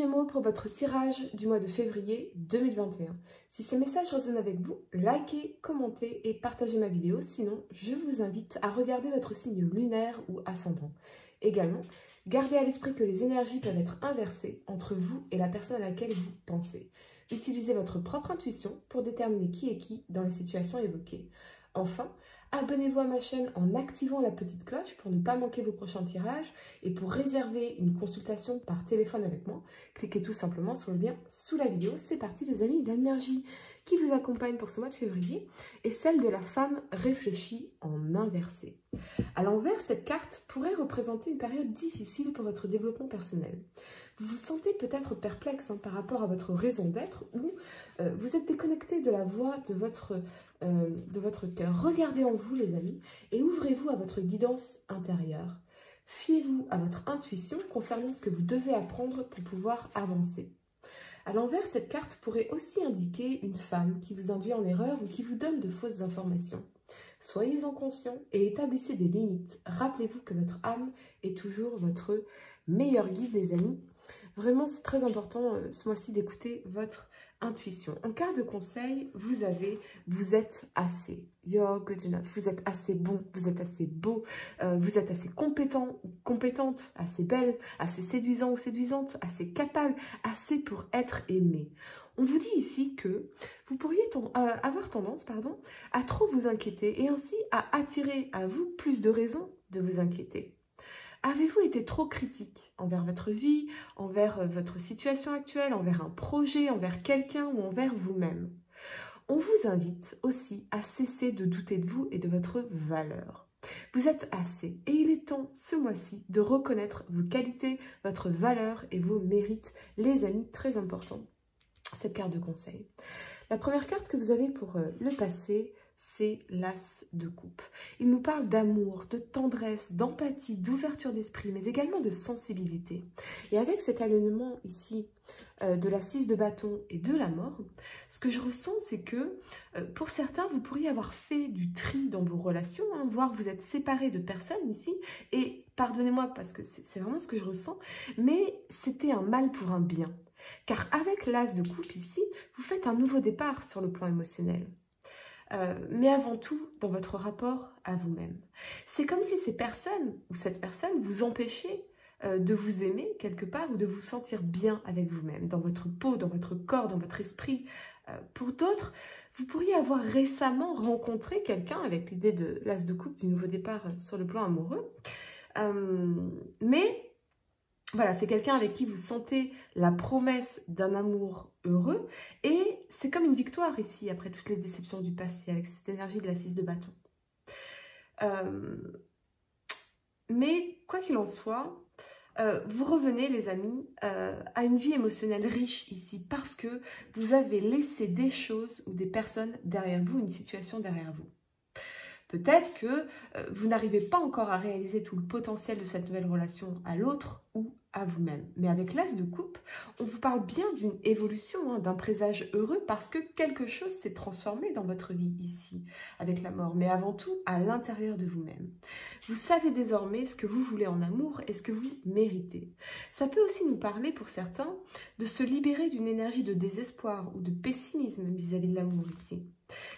Gémeaux pour votre tirage du mois de février 2021. Si ce message résonne avec vous, likez, commentez et partagez ma vidéo. Sinon, je vous invite à regarder votre signe lunaire ou ascendant. Également, gardez à l'esprit que les énergies peuvent être inversées entre vous et la personne à laquelle vous pensez. Utilisez votre propre intuition pour déterminer qui est qui dans les situations évoquées. Enfin, abonnez-vous à ma chaîne en activant la petite cloche pour ne pas manquer vos prochains tirages et pour réserver une consultation par téléphone avec moi, cliquez tout simplement sur le lien sous la vidéo. C'est parti les amis, l'énergie qui vous accompagne pour ce mois de février est celle de la femme réfléchie en inversé. À l'envers, cette carte pourrait représenter une période difficile pour votre développement personnel. Vous vous sentez peut-être perplexe par rapport à votre raison d'être ou vous êtes déconnecté de la voix de votre cœur. Regardez en vous les amis et ouvrez-vous à votre guidance intérieure. Fiez-vous à votre intuition concernant ce que vous devez apprendre pour pouvoir avancer. À l'envers, cette carte pourrait aussi indiquer une femme qui vous induit en erreur ou qui vous donne de fausses informations. Soyez-en conscient et établissez des limites. Rappelez-vous que votre âme est toujours votre meilleur guide, les amis. Vraiment, c'est très important ce mois-ci d'écouter votre intuition. En cas de conseil, vous êtes assez. You're good enough. Vous êtes assez bon, vous êtes assez beau, vous êtes assez compétent ou compétente, assez belle, assez séduisant ou séduisante, assez capable, assez pour être aimé. On vous dit ici que vous pourriez avoir tendance à trop vous inquiéter et ainsi à attirer à vous plus de raisons de vous inquiéter. Avez-vous été trop critique envers votre vie, envers votre situation actuelle, envers un projet, envers quelqu'un ou envers vous-même? On vous invite aussi à cesser de douter de vous et de votre valeur. Vous êtes assez et il est temps ce mois-ci de reconnaître vos qualités, votre valeur et vos mérites. Les amis, très important, cette carte de conseil. La première carte que vous avez pour le passé, c'est l'As de coupe. Il nous parle d'amour, de tendresse, d'empathie, d'ouverture d'esprit, mais également de sensibilité. Et avec cet alignement ici de la 6 de bâton et de la mort, ce que je ressens, c'est que pour certains, vous pourriez avoir fait du tri dans vos relations, voire vous êtes séparés de personnes ici, et pardonnez-moi parce que c'est vraiment ce que je ressens, mais c'était un mal pour un bien. Car avec l'As de coupe ici, vous faites un nouveau départ sur le plan émotionnel. Mais avant tout dans votre rapport à vous-même. C'est comme si ces personnes ou cette personne vous empêchait de vous aimer quelque part ou de vous sentir bien avec vous-même, dans votre peau, dans votre corps, dans votre esprit. Pour d'autres, vous pourriez avoir récemment rencontré quelqu'un avec l'idée de l'As de coupe, du nouveau départ sur le plan amoureux. Mais voilà, c'est quelqu'un avec qui vous sentez la promesse d'un amour heureux et c'est comme une victoire ici après toutes les déceptions du passé avec cette énergie de la 6 de bâton. Mais quoi qu'il en soit, vous revenez les amis à une vie émotionnelle riche ici parce que vous avez laissé des choses ou des personnes derrière vous, une situation derrière vous. Peut-être que vous n'arrivez pas encore à réaliser tout le potentiel de cette nouvelle relation à l'autre ou à vous-même. Mais avec l'As de coupe, on vous parle bien d'une évolution, d'un présage heureux parce que quelque chose s'est transformé dans votre vie ici, avec la mort. Mais avant tout, à l'intérieur de vous-même. Vous savez désormais ce que vous voulez en amour et ce que vous méritez. Ça peut aussi nous parler pour certains de se libérer d'une énergie de désespoir ou de pessimisme vis-à-vis de l'amour ici.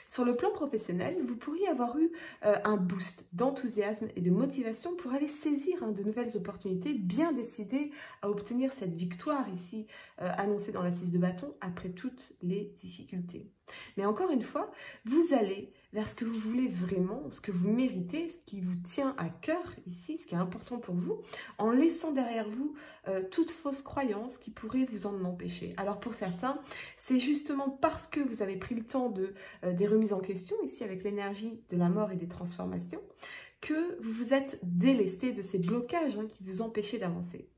Sur le plan professionnel, vous pourriez avoir eu un boost d'enthousiasme et de motivation pour aller saisir de nouvelles opportunités, bien décidé à obtenir cette victoire ici annoncée dans la 6 de bâton après toutes les difficultés. Mais encore une fois, vous allez vers ce que vous voulez vraiment, ce que vous méritez, ce qui vous tient à cœur ici, ce qui est important pour vous, en laissant derrière vous toute fausse croyance qui pourrait vous en empêcher. Alors pour certains, c'est justement parce que vous avez pris le temps des remises en question, ici avec l'énergie de la mort et des transformations, que vous vous êtes délesté de ces blocages qui vous empêchaient d'avancer.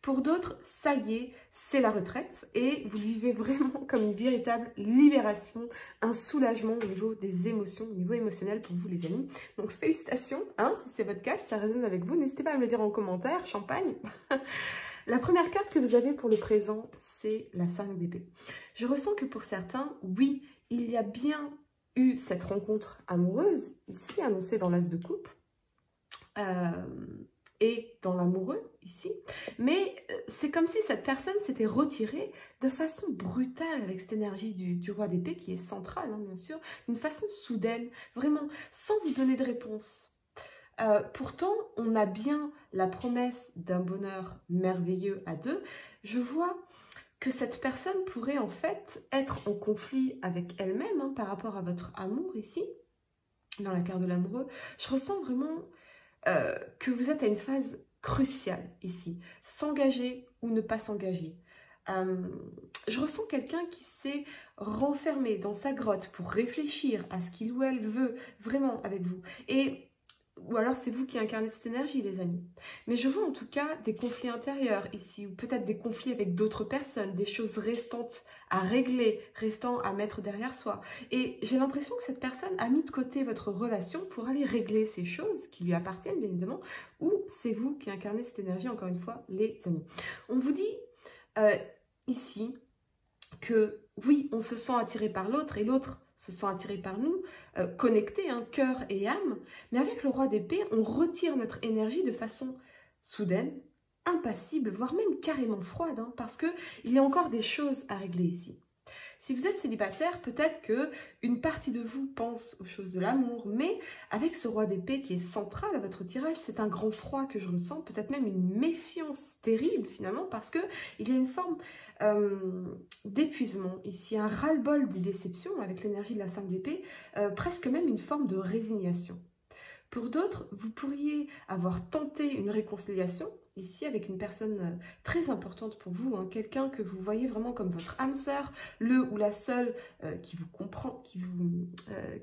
Pour d'autres, ça y est, c'est la retraite et vous vivez vraiment comme une véritable libération, un soulagement au niveau des émotions, au niveau émotionnel pour vous les amis. Donc félicitations, si c'est votre cas, si ça résonne avec vous, n'hésitez pas à me le dire en commentaire, champagne. La première carte que vous avez pour le présent, c'est la 5 d'épée. Je ressens que pour certains, oui, il y a bien eu cette rencontre amoureuse, ici annoncée dans l'As de coupe. et dans l'amoureux ici, mais c'est comme si cette personne s'était retirée de façon brutale avec cette énergie du roi d'épée qui est centrale, hein, bien sûr, d'une façon soudaine, vraiment sans vous donner de réponse. Pourtant, on a bien la promesse d'un bonheur merveilleux à deux. Je vois que cette personne pourrait en fait être en conflit avec elle-même hein, par rapport à votre amour ici, dans la carte de l'amoureux. Je ressens vraiment que vous êtes à une phase cruciale ici, s'engager ou ne pas s'engager. Je ressens quelqu'un qui s'est renfermé dans sa grotte pour réfléchir à ce qu'il ou elle veut vraiment avec vous. Ou alors c'est vous qui incarnez cette énergie, les amis. Mais je vois en tout cas des conflits intérieurs ici, ou peut-être des conflits avec d'autres personnes, des choses restantes à régler, restant à mettre derrière soi. Et j'ai l'impression que cette personne a mis de côté votre relation pour aller régler ces choses qui lui appartiennent, bien évidemment, ou c'est vous qui incarnez cette énergie, encore une fois, les amis. On vous dit ici que oui, on se sent attiré par l'autre et l'autre se sent attiré par nous, connectés, hein, cœur et âme. Mais avec le roi d'épée, on retire notre énergie de façon soudaine, impassible, voire même carrément froide, hein, parce qu'il y a encore des choses à régler ici. Si vous êtes célibataire, peut-être qu'une partie de vous pense aux choses de l'amour, mais avec ce roi d'épée qui est central à votre tirage, c'est un grand froid que je ressens, peut-être même une méfiance terrible finalement, parce qu'il y a une forme d'épuisement ici, un ras-le-bol des déceptions avec l'énergie de la 5 d'épée, presque même une forme de résignation. Pour d'autres, vous pourriez avoir tenté une réconciliation, ici avec une personne très importante pour vous, hein, quelqu'un que vous voyez vraiment comme votre âme sœur, le ou la seule qui vous comprend, qui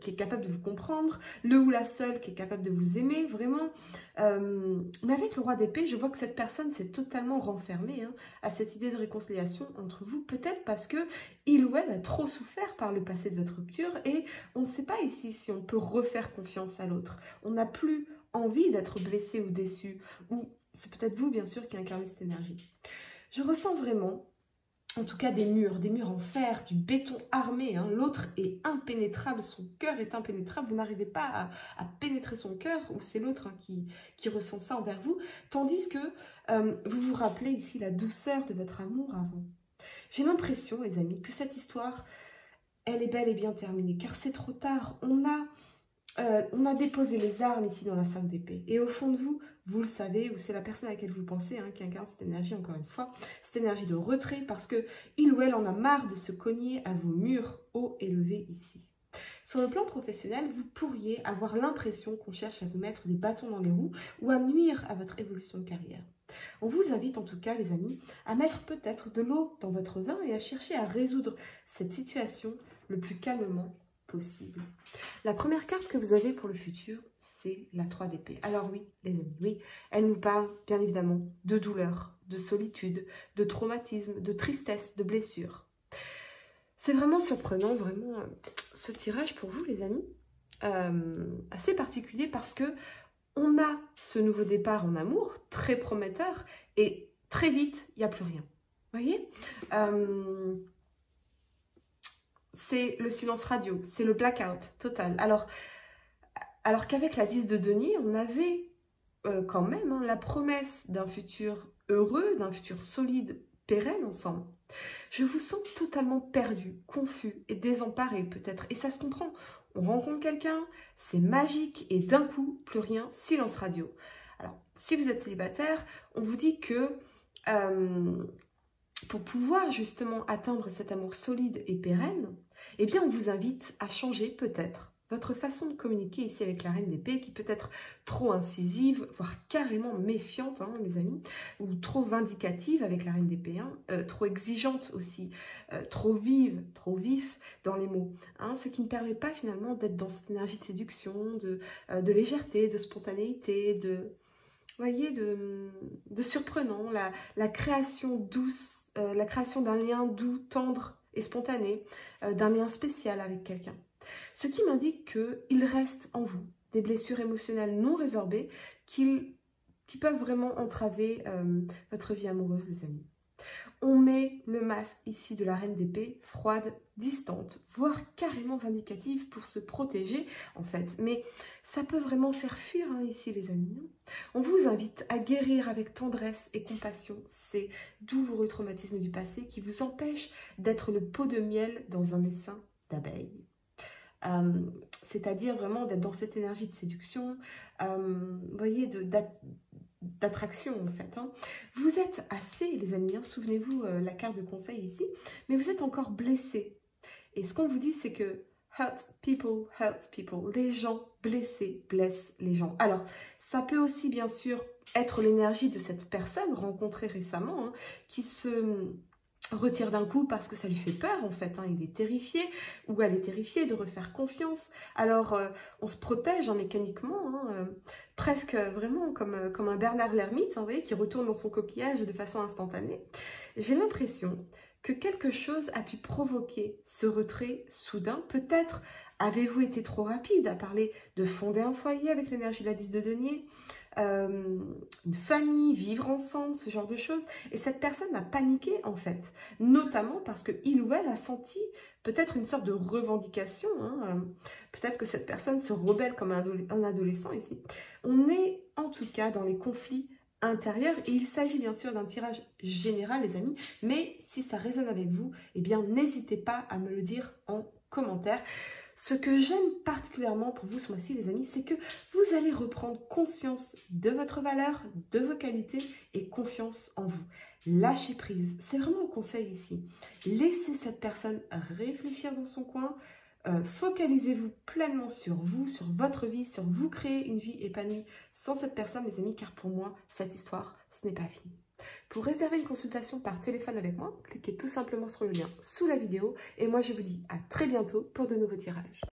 est capable de vous comprendre, le ou la seule qui est capable de vous aimer, vraiment. Mais avec le roi d'épée, je vois que cette personne s'est totalement renfermée hein, à cette idée de réconciliation entre vous, peut-être parce que il ou elle a trop souffert par le passé de votre rupture et on ne sait pas ici si on peut refaire confiance à l'autre. On n'a plus envie d'être blessé ou déçu, ou c'est peut-être vous, bien sûr, qui incarnez cette énergie. Je ressens vraiment, en tout cas, des murs en fer, du béton armé. Hein. L'autre est impénétrable, son cœur est impénétrable. Vous n'arrivez pas à pénétrer son cœur, ou c'est l'autre hein, qui ressent ça envers vous. Tandis que vous vous rappelez ici la douceur de votre amour avant. J'ai l'impression, les amis, que cette histoire, elle est bel et bien terminée. Car c'est trop tard. On a déposé les armes ici dans la 5 d'épée. Et au fond de vous, vous le savez, ou c'est la personne à laquelle vous pensez hein, qui incarne cette énergie, encore une fois, cette énergie de retrait, parce que il ou elle en a marre de se cogner à vos murs hauts et levés ici. Sur le plan professionnel, vous pourriez avoir l'impression qu'on cherche à vous mettre des bâtons dans les roues ou à nuire à votre évolution de carrière. On vous invite en tout cas, les amis, à mettre peut-être de l'eau dans votre vin et à chercher à résoudre cette situation le plus calmement possible. La première carte que vous avez pour le futur, c'est la 3 d'épée. Alors oui, les amis, oui, elle nous parle bien évidemment de douleur, de solitude, de traumatisme, de tristesse, de blessure. C'est vraiment surprenant, vraiment, ce tirage pour vous, les amis, assez particulier parce que on a ce nouveau départ en amour, très prometteur, et très vite, il n'y a plus rien. Vous voyez c'est le silence radio, c'est le blackout total. Alors qu'avec la 10 de denier, on avait quand même hein, la promesse d'un futur heureux, d'un futur solide, pérenne ensemble. Je vous sens totalement perdu, confus et désemparé peut-être. Et ça se comprend. On rencontre quelqu'un, c'est magique et d'un coup, plus rien, silence radio. Alors, si vous êtes célibataire, on vous dit que pour pouvoir justement atteindre cet amour solide et pérenne, eh bien on vous invite à changer peut-être votre façon de communiquer ici avec la reine d'épée qui peut être trop incisive, voire carrément méfiante, hein, les amis, ou trop vindicative avec la reine d'épée, hein, trop exigeante aussi, trop vive, trop vif dans les mots, hein, ce qui ne permet pas finalement d'être dans cette énergie de séduction, de légèreté, de spontanéité, voyez, de surprenant, la création douce, la création d'un lien doux, tendre et spontané, d'un lien spécial avec quelqu'un. Ce qui m'indique qu'il reste en vous des blessures émotionnelles non résorbées qui peuvent vraiment entraver votre vie amoureuse, les amis. On met met le masque ici de la reine d'épée, froide, distante, voire carrément vindicative pour se protéger en fait. Mais ça peut vraiment faire fuir ici les amis. On vous invite à guérir avec tendresse et compassion ces douloureux traumatismes du passé qui vous empêchent d'être le pot de miel dans un essaim d'abeilles. C'est-à-dire vraiment d'être dans cette énergie de séduction, vous voyez, d'attraction en fait. Vous êtes assez, les amis, souvenez-vous la carte de conseil ici, mais vous êtes encore blessé. Et ce qu'on vous dit, c'est que hurt people. Les gens blessés blessent les gens. Alors, ça peut aussi bien sûr être l'énergie de cette personne rencontrée récemment, qui se retire d'un coup parce que ça lui fait peur en fait, il est terrifié ou elle est terrifiée de refaire confiance. Alors on se protège mécaniquement, presque vraiment comme un Bernard l'ermite, vous voyez, qui retourne dans son coquillage de façon instantanée. J'ai l'impression que quelque chose a pu provoquer ce retrait soudain. Peut-être avez-vous été trop rapide à parler de fonder un foyer avec l'énergie de la 10 de denier, une famille, vivre ensemble, ce genre de choses. Et cette personne a paniqué en fait, notamment parce qu'il ou elle a senti peut-être une sorte de revendication. Peut-être que cette personne se rebelle comme un adolescent ici. On est en tout cas dans les conflits intérieurs et il s'agit bien sûr d'un tirage général les amis, mais si ça résonne avec vous, eh bien n'hésitez pas à me le dire en commentaire. Ce que j'aime particulièrement pour vous ce mois-ci, les amis, c'est que vous allez reprendre conscience de votre valeur, de vos qualités et confiance en vous. Lâchez prise, c'est vraiment un conseil ici. Laissez cette personne réfléchir dans son coin. Focalisez-vous pleinement sur vous, sur votre vie, sur vous créer une vie épanouie sans cette personne, les amis, car pour moi, cette histoire, ce n'est pas fini. Pour réserver une consultation par téléphone avec moi, cliquez tout simplement sur le lien sous la vidéo et moi je vous dis à très bientôt pour de nouveaux tirages.